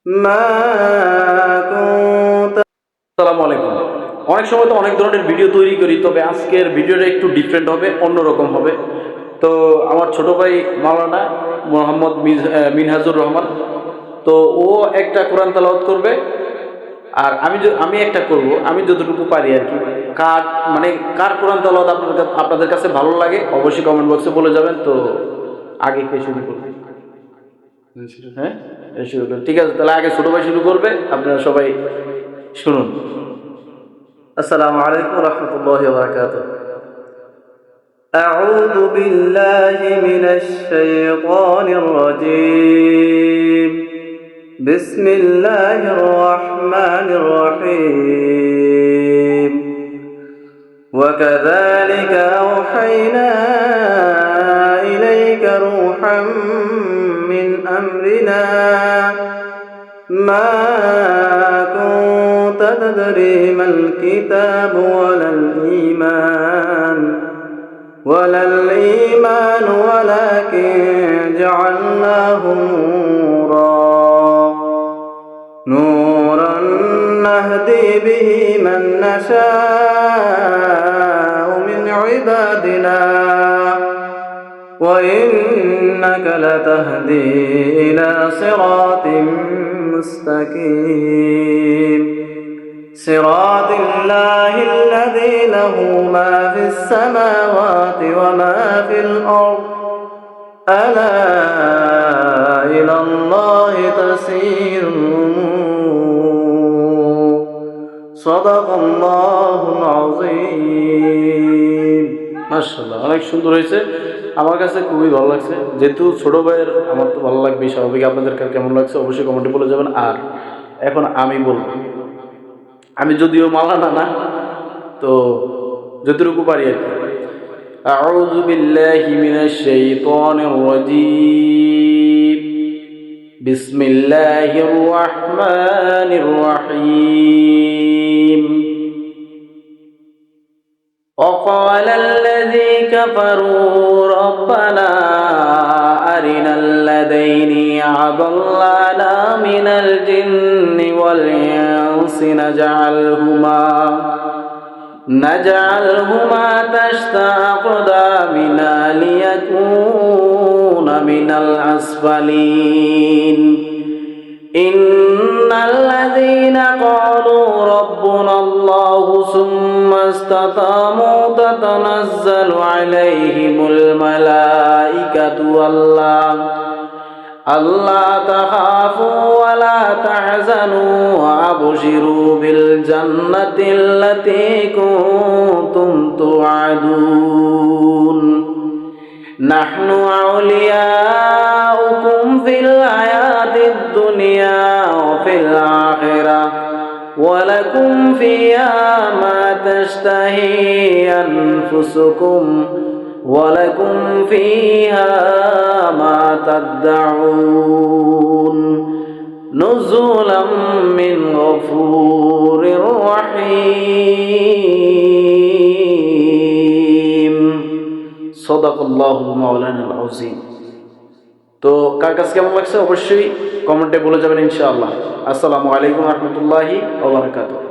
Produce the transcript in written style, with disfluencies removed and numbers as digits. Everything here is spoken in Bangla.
ما كنت আসসালামু আলাইকুম। অনেক সময় তো অনেক ধরনের ভিডিও তৈরি করি, তবে আজকের ভিডিওটা একটু ডিফারেন্ট হবে, অন্যরকম হবে। তো আমার ছোট ভাই মাওলানা মোহাম্মদ মিনহাজুর রহমান, তো ও একটা কোরআন তেলাওয়াত করবে, আর আমি একটা করব, আমি যতটুকু পারি আর কি। কার মানে কার কোরআন তেলাওয়াত আপনাদের কাছে ভালো লাগে অবশ্যই কমেন্ট বক্সে বলে যাবেন। তো আগে কে শুরু করবে? হ্যাঁ, শুরু করেন। ঠিক আছে, তাহলে আগে ছোট ভাই শুরু করবে, আপনারা সবাই শুনুন। السلام عليكم ورحمة الله وبركاته. أعوذ بالله من الشيطان الرجيم. بسم الله الرحمن الرحيم. وكذلك أوحينا إليك روحا من أمرنا ما كنت تدري ما الكتاب ولا الإيمان ولكن جعلناه نورا نهدي به من نشاء من عبادنا وإنك لتهدي إلى صراط مستقيم صراط الله الذي له ما في السماوات وما في الأرض ألا إلى الله تسير صدق الله العظيم. মাশাআল্লাহ, অনেক সুন্দর হয়েছে। আমার কাছে খুবই ভালো লাগছে। যেহেতু ছোট ভাইয়ের, আমার তো ভালো লাগবে স্বাভাবিক। আপনাদের কেমন লাগছে অবশ্যই কমেন্টে বলে যাবেন। আর এখন আমি বলবো, আমি যদিও মাওলানা না, তো যতটুকু পারি আর কি। আউযু বিল্লাহি মিনাশ শাইতানির রাজীম। বিসমিল্লাহির রাহমানির রাহিম। وقال الذي كفروا ربنا أرنا الذين أضلانا من الجن والإنس نجعلهما تحت أقدامنا ليكون من الأسفلين إن الذين قالوا ربنا الله ثم استقاموا تتنزل عليهم الملائكة ألا تخافوا ولا تحزنوا وأبشروا بالجنة التي كنتم توعدون نحن أولياؤكم في الحياة الدنيا وفي الآخرة ولكم فيها ما تشتهي أنفسكم ولكم فيها ما تدعون نزلا من غفور رحيم صدق الله مولانا العظيم. তো কার কাছে কেমন লাগছে অবশ্যই কমেন্টে বলে যাবেন ইনশাআল্লাহ। আসসালামু আলাইকুম ওয়া রাহমাতুল্লাহি ওয়া বারাকাতুহু।